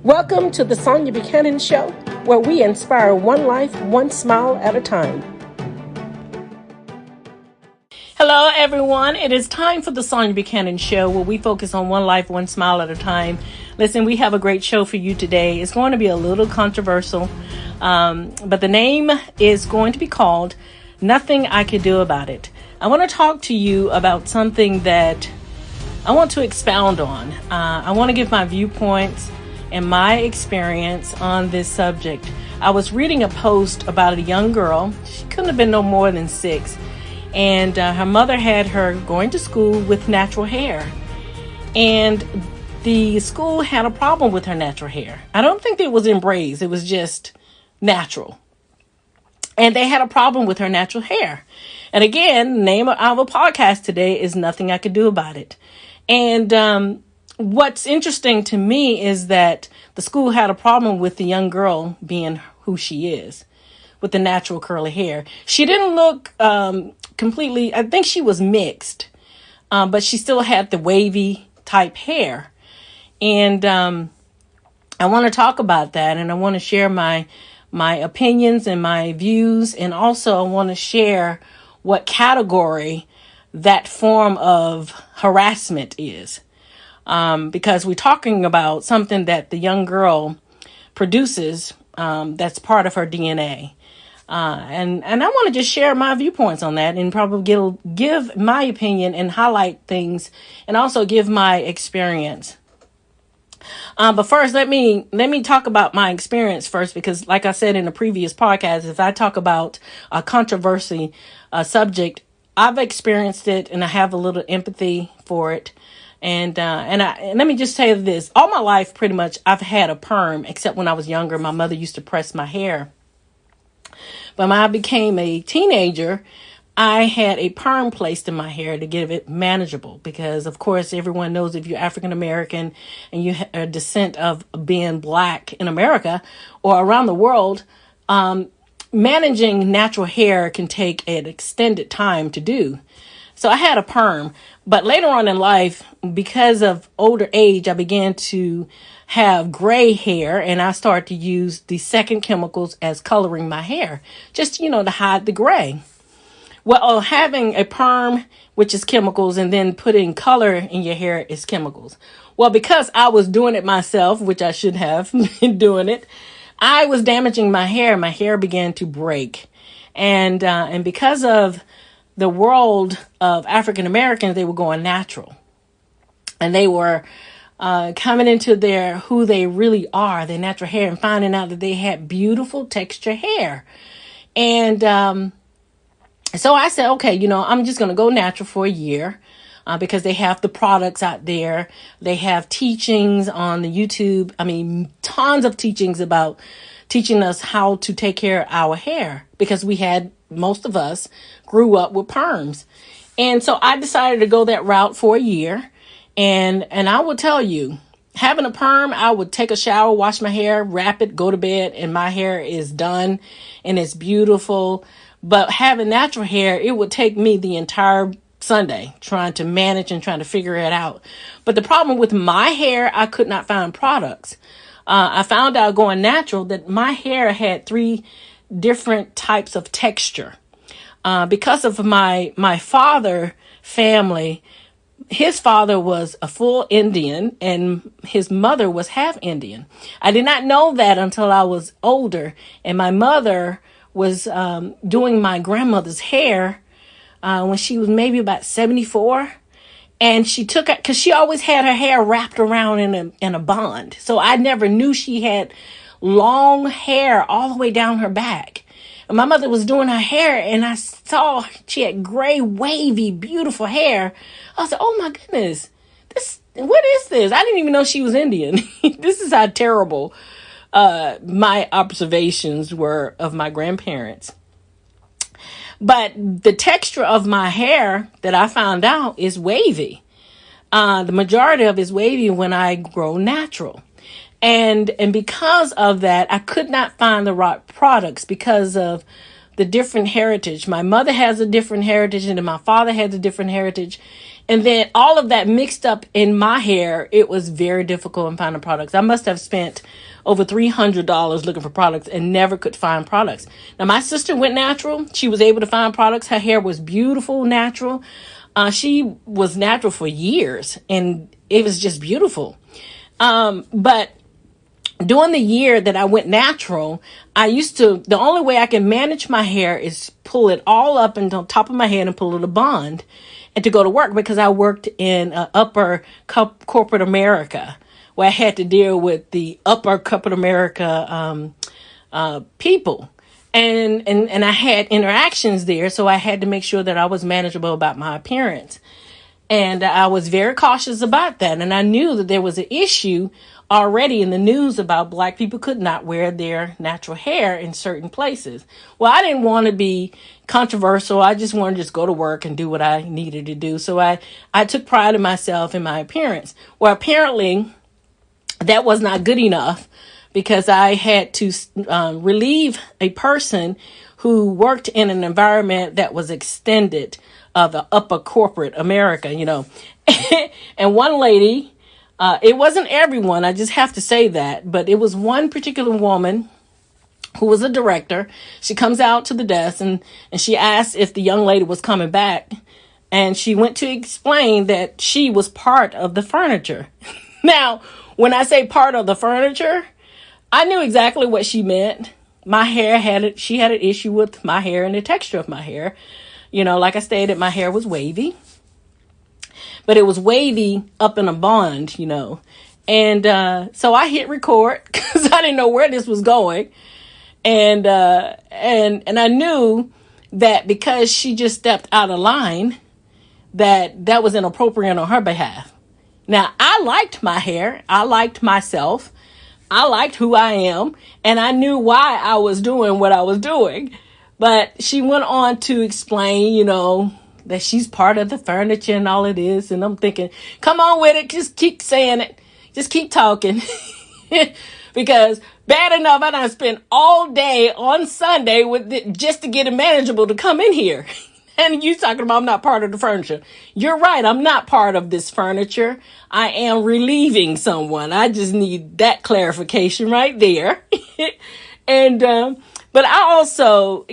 Welcome to the Sonia Buchanan Show, where we inspire one life, one smile at a time. Hello, everyone. It is time for the Sonia Buchanan Show, where we focus on one life, one smile at a time. Listen, we have a great show for you today. It's going to be a little controversial, but the name is going to be called Nothing I Could Do About It. I want to talk to you about something that I want to expound on. I want to give my viewpoints and my experience on this subject. I was reading a post about a young girl. She couldn't have been no more than 6. And her mother had her going to school with natural hair. And the school had a problem with her natural hair. I don't think it was in braids. It was just natural. And they had a problem with her natural hair. And again, the name of our podcast today is Nothing I Could Do About It. And what's interesting to me is that the school had a problem with the young girl being who she is, with the natural curly hair. She didn't look completely, I think she was mixed, but she still had the wavy type hair. And I want to talk about that, and I want to share my opinions and my views, and also I want to share what category that form of harassment is. Because we're talking about something that the young girl produces that's part of her DNA. And I want to just share my viewpoints on that and probably give my opinion and highlight things and also give my experience. But first, let me talk about my experience first, because like I said in the previous podcast, if I talk about a controversy subject, I've experienced it and I have a little empathy for it. And let me just say this. All my life, pretty much, I've had a perm, except when I was younger. My mother used to press my hair. But when I became a teenager, I had a perm placed in my hair to give it manageable. Because, of course, everyone knows if you're African American and you have a descent of being black in America or around the world, managing natural hair can take an extended time to do. So I had a perm, but later on in life, because of older age, I began to have gray hair, and I started to use the second chemicals as coloring my hair, just, to hide the gray. Well, having a perm, which is chemicals, and then putting color in your hair is chemicals. Well, because I was doing it myself, which I should have been doing it, I was damaging my hair. My hair began to break. And because of the world of African Americans, they were going natural, and they were coming into who they really are, their natural hair, and finding out that they had beautiful texture hair. And so I said, okay, I'm just going to go natural for a year because they have the products out there. They have teachings on the YouTube. I mean, tons of teachings about teaching us how to take care of our hair, because most of us grew up with perms. And so I decided to go that route for a year. And I will tell you, having a perm, I would take a shower, wash my hair, wrap it, go to bed, and my hair is done and it's beautiful. But having natural hair, it would take me the entire Sunday trying to manage and trying to figure it out. But the problem with my hair, I could not find products. I found out going natural that my hair had 3 different types of texture. Because of my father family, his father was a full Indian and his mother was half Indian. I did not know that until I was older, and my mother was doing my grandmother's hair when she was maybe about 74. And she took it because she always had her hair wrapped around in a bond. So I never knew she had long hair all the way down her back. And my mother was doing her hair, and I saw she had gray, wavy, beautiful hair. I was like, oh my goodness, what is this? I didn't even know she was Indian. This is how terrible my observations were of my grandparents. But the texture of my hair that I found out is wavy. The majority of it is wavy when I grow natural. And because of that, I could not find the right products because of the different heritage. My mother has a different heritage, and my father has a different heritage. And then all of that mixed up in my hair, it was very difficult in finding products. I must have spent over $300 looking for products and never could find products. Now, my sister went natural. She was able to find products. Her hair was beautiful, natural. She was natural for years, and it was just beautiful. But during the year that I went natural, the only way I can manage my hair is pull it all up and on top of my head and pull it a bond and to go to work, because I worked in upper corporate America, where I had to deal with the upper corporate America people. And I had interactions there, so I had to make sure that I was manageable about my appearance. And I was very cautious about that. And I knew that there was an issue already in the news about Black people could not wear their natural hair in certain places. Well, I didn't want to be controversial. I just wanted to just go to work and do what I needed to do. So I took pride in myself and my appearance. Well, apparently that was not good enough, because I had to relieve a person who worked in an environment that was extended of the upper corporate America, And one lady, it wasn't everyone, I just have to say that, but it was one particular woman who was a director. She comes out to the desk and she asked if the young lady was coming back. And she went to explain that she was part of the furniture. Now, when I say part of the furniture, I knew exactly what she meant. My hair she had an issue with my hair and the texture of my hair. Like I stated, my hair was wavy, but it was wavy up in a bond, And so I hit record because I didn't know where this was going. And I knew that because she just stepped out of line, that was inappropriate on her behalf. Now, I liked my hair. I liked myself. I liked who I am. And I knew why I was doing what I was doing. But she went on to explain, that she's part of the furniture and all it is. And I'm thinking, come on with it. Just keep saying it. Just keep talking. Because bad enough, I done spent all day on Sunday just to get it manageable to come in here. And you talking about I'm not part of the furniture. You're right. I'm not part of this furniture. I am relieving someone. I just need that clarification right there. But I also,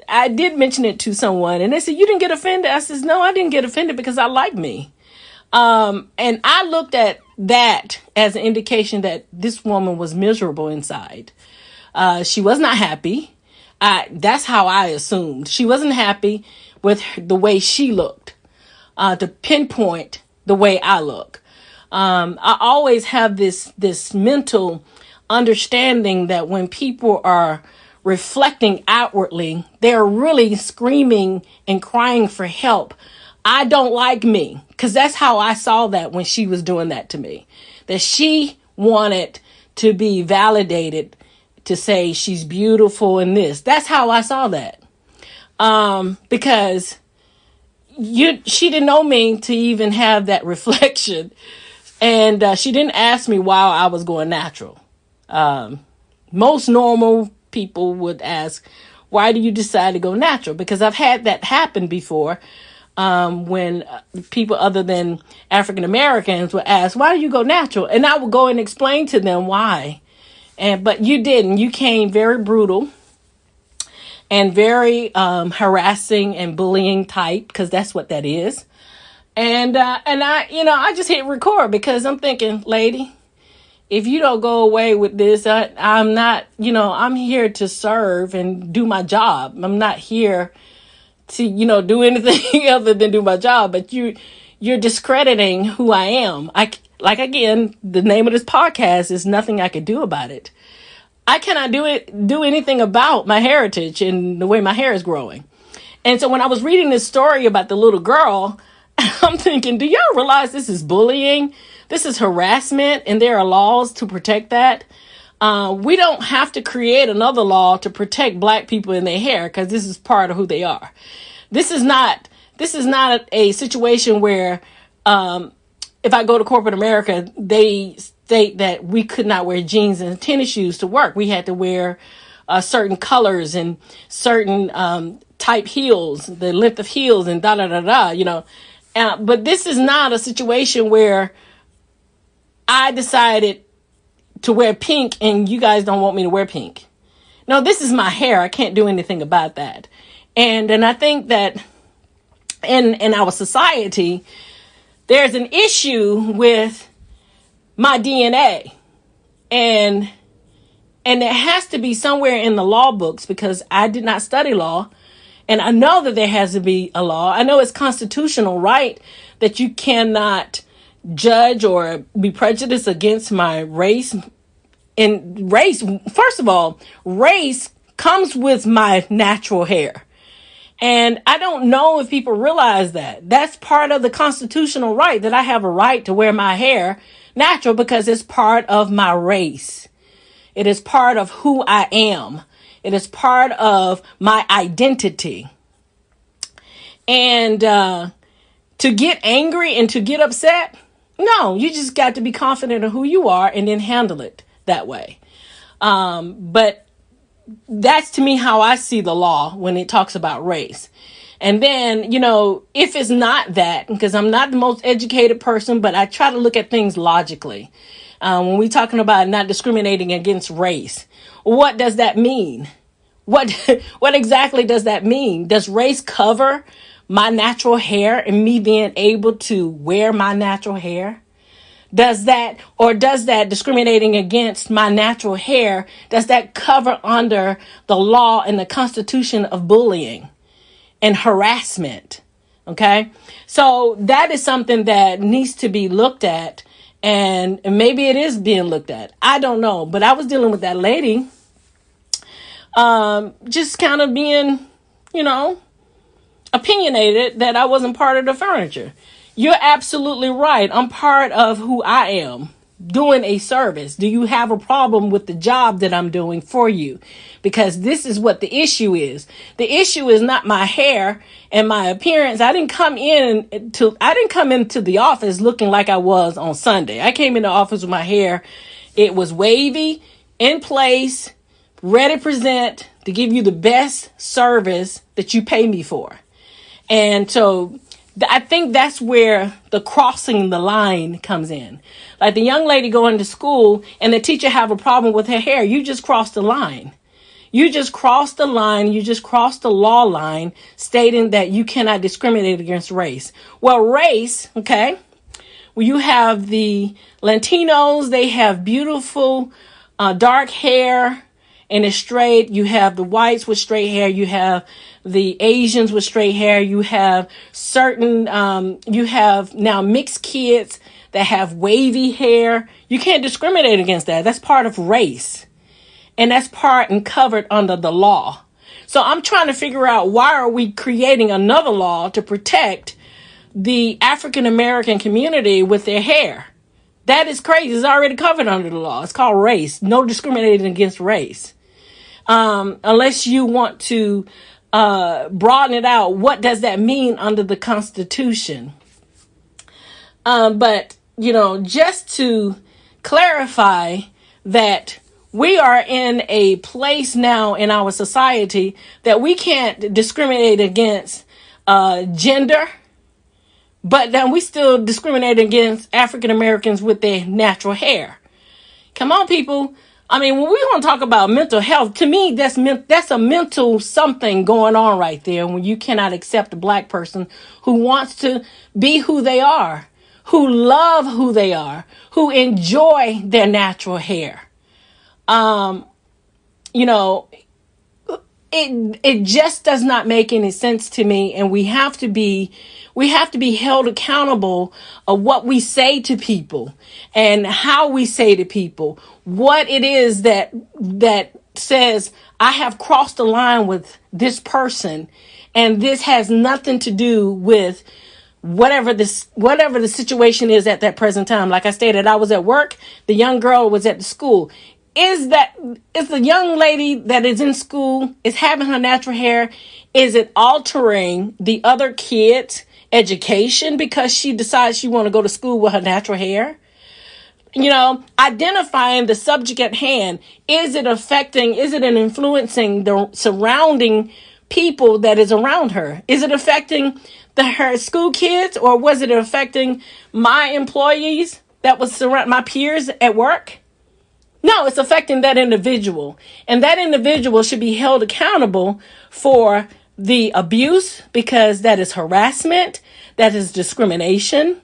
I did mention it to someone and they said, you didn't get offended. I said, no, I didn't get offended because I like me. And I looked at that as an indication that this woman was miserable inside. She was not happy. That's how I assumed. She wasn't happy with the way she looked, to pinpoint the way I look. I always have this mental understanding that when people are reflecting outwardly, they're really screaming and crying for help. I don't like me, because that's how I saw that when she was doing that to me, that she wanted to be validated, to say she's beautiful and this. That's how I saw that. Because she didn't know me to even have that reflection. And she didn't ask me why I was going natural. Most normal people would ask, why do you decide to go natural? Because I've had that happen before. When people other than African Americans would ask, why do you go natural? And I would go and explain to them why. But you didn't. You came very brutal and very harassing and bullying type, because that's what that is. And I just hit record because I'm thinking, lady, if you don't go away with this, I'm not, I'm here to serve and do my job. I'm not here to, do anything other than do my job. But you're discrediting who I am. Again, the name of this podcast is Nothing I Could Do About It. I cannot do anything about my heritage and the way my hair is growing. And so when I was reading this story about the little girl, I'm thinking, do y'all realize this is bullying? This is harassment, and there are laws to protect that. We don't have to create another law to protect Black people in their hair, because this is part of who they are. This is not a situation where if I go to corporate America, they state that we could not wear jeans and tennis shoes to work. We had to wear certain colors and certain type heels, the length of heels and But this is not a situation where I decided to wear pink and you guys don't want me to wear pink. No, this is my hair. I can't do anything about that. And I think that in our society, there's an issue with my DNA. And it has to be somewhere in the law books, because I did not study law. And I know that there has to be a law. I know it's constitutional right that you cannot judge or be prejudiced against my race. And race, first of all, race comes with my natural hair. And I don't know if people realize that. That's part of the constitutional right, that I have a right to wear my hair natural because it's part of my race. It is part of who I am. It is part of my identity. And to get angry and to get upset, no, you just got to be confident of who you are and then handle it that way. But that's to me how I see the law when it talks about race. And then, if it's not that, because I'm not the most educated person, but I try to look at things logically. When we're talking about not discriminating against race, what does that mean? What exactly does that mean? Does race cover my natural hair and me being able to wear my natural hair? Does that discriminating against my natural hair, does that cover under the law and the Constitution of bullying and harassment? Okay. So that is something that needs to be looked at, and maybe it is being looked at. I don't know, but I was dealing with that lady, just kind of being, opinionated that I wasn't part of the furniture. You're absolutely right. I'm part of who I am, doing a service. Do you have a problem with the job that I'm doing for you? Because this is what the issue is. The issue is not my hair and my appearance. I didn't come into the office looking like I was on Sunday. I came in the office with my hair. It was wavy, in place, ready to present, to give you the best service that you pay me for. And so I think that's where the crossing the line comes in. Like the young lady going to school and the teacher have a problem with her hair. You just crossed the line. You just crossed the line. You just crossed the law line stating that you cannot discriminate against race. Well, race, okay. Well, you have the Latinos. They have beautiful dark hair and it's straight. You have the whites with straight hair. You have the Asians with straight hair. You have you have now mixed kids that have wavy hair. You can't discriminate against that. That's part of race. And that's part and covered under the law. So I'm trying to figure out, why are we creating another law to protect the African American community with their hair? That is crazy. It's already covered under the law. It's called race. No discriminating against race. Unless you want to broaden it out. What does that mean under the Constitution? But, just to clarify that we are in a place now in our society that we can't discriminate against gender, but then we still discriminate against African Americans with their natural hair. Come on, people. I mean, when we want to talk about mental health, to me, that's a mental something going on right there, when you cannot accept a black person who wants to be who they are, who love who they are, who enjoy their natural hair. It just does not make any sense to me. And we have to be held accountable of what we say to people and how we say to people, what it is that says, I have crossed the line with this person, and this has nothing to do with whatever the situation is at that present time. Like I stated, I was at work. The young girl was at the school. Is the young lady that is in school, is having her natural hair, is it altering the other kids' education because she decides she want to go to school with her natural hair? Identifying the subject at hand. Is it influencing the surrounding people that is around her? Is it affecting her school kids, or was it affecting my employees that was surround my peers at work? No, it's affecting that individual. And that individual should be held accountable for the abuse, because that is harassment, that is discrimination,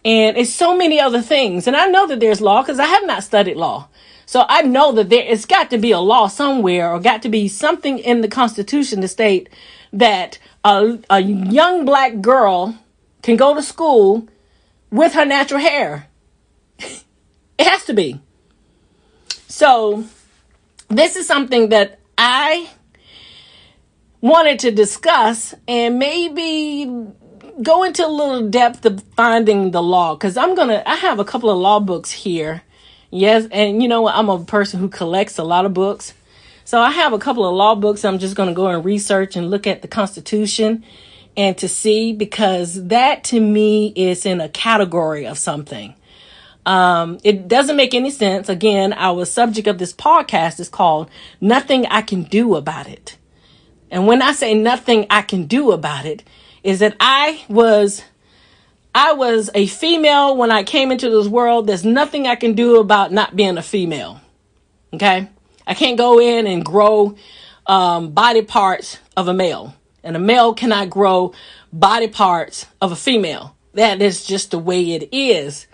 and it's so many other things. And I know that there's law because I have not studied law. So I know that it's got to be a law somewhere, or got to be something in the Constitution to state that a young black girl can go to school with her natural hair. It has to be. So this is something that I wanted to discuss and maybe go into a little depth of finding the law, because I have a couple of law books here. Yes. And you know what? I'm a person who collects a lot of books. So I have a couple of law books. I'm just going to go and research and look at the Constitution and to see, because that to me is in a category of something. It doesn't make any sense. Again, our subject of this podcast is called Nothing I Can Do About It. And when I say nothing I can do about it, is that I was a female when I came into this world. There's nothing I can do about not being a female. Okay? I can't go in and grow body parts of a male. And a male cannot grow body parts of a female. That is just the way it is.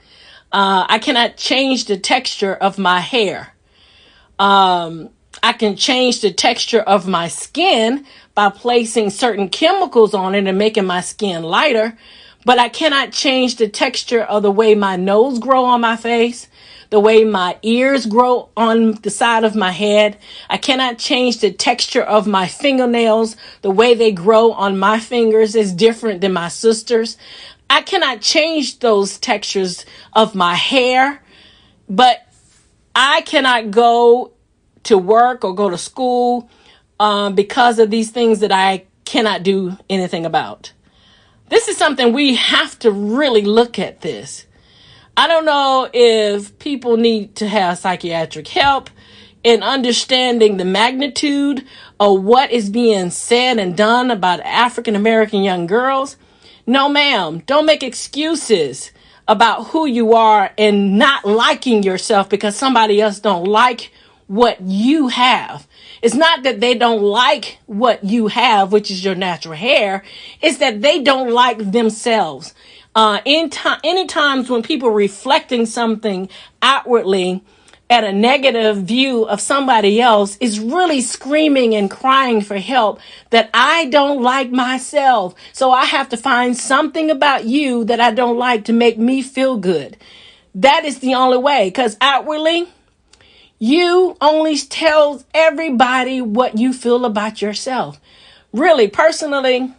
I cannot change the texture of my hair. I can change the texture of my skin by placing certain chemicals on it and making my skin lighter. But I cannot change the texture of the way my nose grow on my face, the way my ears grow on the side of my head. I cannot change the texture of my fingernails. The way they grow on my fingers is different than my sister's. I cannot change those textures of my hair, but I cannot go to work or go to school because of these things that I cannot do anything about. This is something we have to really look at this. I don't know if people need to have psychiatric help in understanding the magnitude of what is being said and done about African American young girls. No, ma'am, don't make excuses about who you are and not liking yourself because somebody else don't like what you have. It's not that they don't like what you have, which is your natural hair. It's that they don't like themselves. Any times when people reflecting something outwardly at a negative view of somebody else is really screaming and crying for help, that I don't like myself. So I have to find something about you that I don't like to make me feel good. That is the only way, because outwardly, you only tells everybody what you feel about yourself. Really, personally,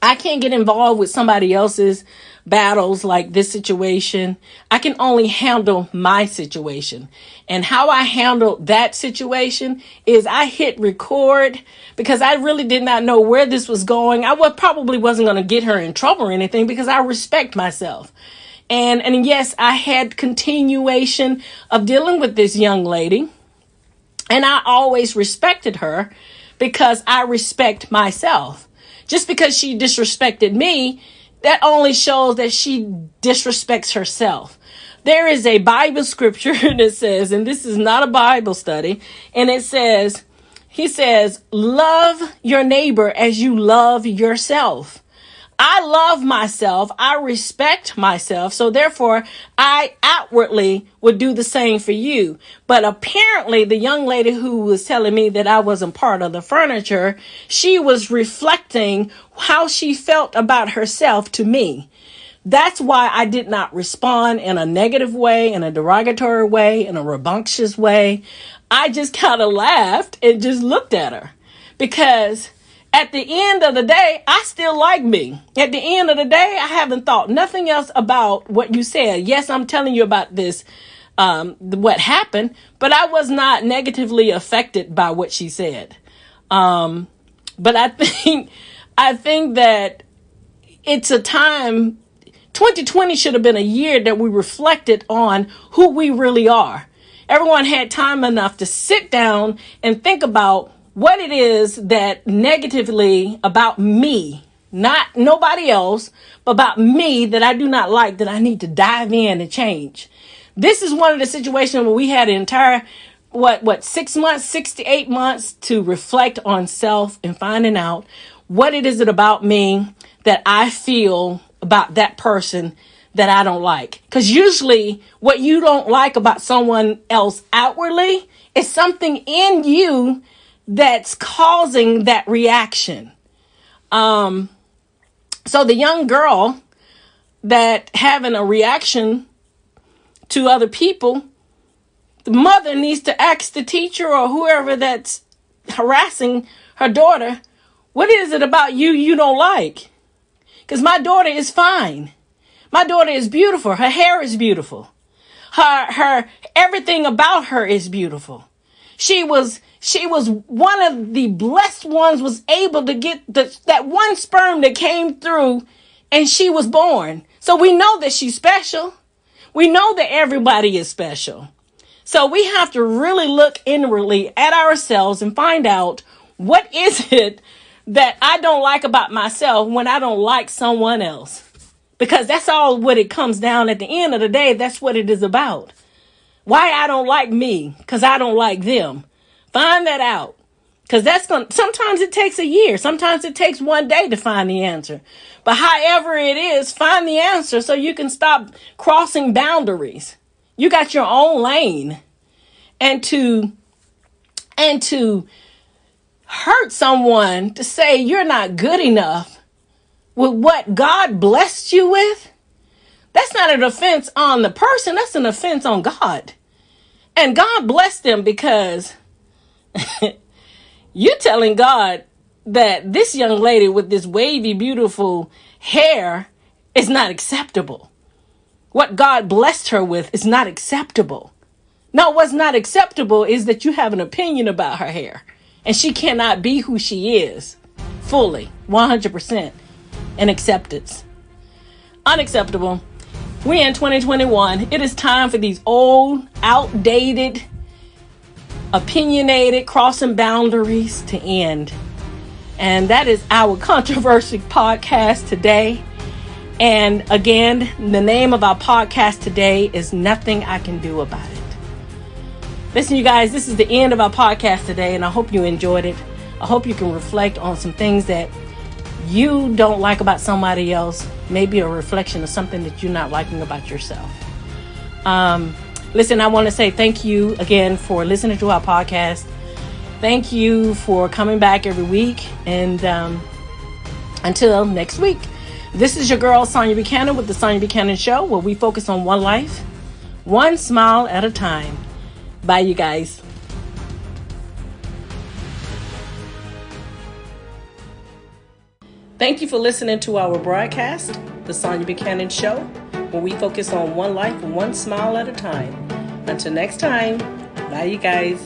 I can't get involved with somebody else's battles like this situation. I can only handle my situation. And how I handled that situation is I hit record because I really did not know where this was going. I probably wasn't going to get her in trouble or anything because I respect myself. And yes, I had continuation of dealing with this young lady. And I always respected her because I respect myself. Just because she disrespected me, that only shows that she disrespects herself. There is a Bible scripture that says, and this is not a Bible study, and it says, he says, love your neighbor as you love yourself. I love myself. I respect myself. So therefore, I outwardly would do the same for you. But apparently, the young lady who was telling me that I wasn't part of the furniture, she was reflecting how she felt about herself to me. That's why I did not respond in a negative way, in a derogatory way, in a rambunctious way. I just kind of laughed and just looked at her because at the end of the day, I still like me. At the end of the day, I haven't thought nothing else about what you said. Yes, I'm telling you about this, what happened, but I was not negatively affected by what she said. But I think that it's a time, 2020 should have been a year that we reflected on who we really are. Everyone had time enough to sit down and think about what it is that negatively about me not nobody else, but about me that I do not like, that I need to dive in and change. This is one of the situations where we had an entire, 6 months, 6 to 8 months to reflect on self and finding out what it is about me that I feel about that person that I don't like. Because usually what you don't like about someone else outwardly is something in you that's causing that reaction. So the young girl that having a reaction to other people, the mother needs to ask the teacher or whoever that's harassing her daughter, what is it about you don't like? Because my daughter is fine. My daughter is beautiful. Her hair is beautiful. Her everything about her is beautiful. She was one of the blessed ones, was able to get that one sperm that came through and she was born. So we know that she's special. We know that everybody is special. So we have to really look inwardly at ourselves and find out what is it that I don't like about myself when I don't like someone else. Because that's all what it comes down at the end of the day. That's what it is about. Why I don't like me, because I don't like them. Find that out. Because sometimes it takes a year. Sometimes it takes one day to find the answer. But however it is, find the answer so you can stop crossing boundaries. You got your own lane. And to hurt someone, to say you're not good enough with what God blessed you with, that's not an offense on the person. That's an offense on God. And God blessed them because you're telling God that this young lady with this wavy, beautiful hair is not acceptable. What God blessed her with is not acceptable. No, what's not acceptable is that you have an opinion about her hair. And she cannot be who she is fully, 100%. And acceptance. Unacceptable. We're in 2021. It is time for these old, outdated, opinionated, crossing boundaries to end. And that is our controversy podcast today. And again, the name of our podcast today is Nothing I Can Do About It. Listen, you guys, this is the end of our podcast today, and I hope you enjoyed it. I hope you can reflect on some things that you don't like about somebody else, maybe a reflection of something that you're not liking about yourself. Listen, I want to say thank you again for listening to our podcast. Thank you for coming back every week. And until next week, this is your girl, Sonia Buchanan, with the Sonia Buchanan Show, where we focus on one life, one smile at a time. Bye, you guys. Thank you for listening to our broadcast, The Sonia Buchanan Show, where we focus on one life, one smile at a time. Until next time, bye you guys.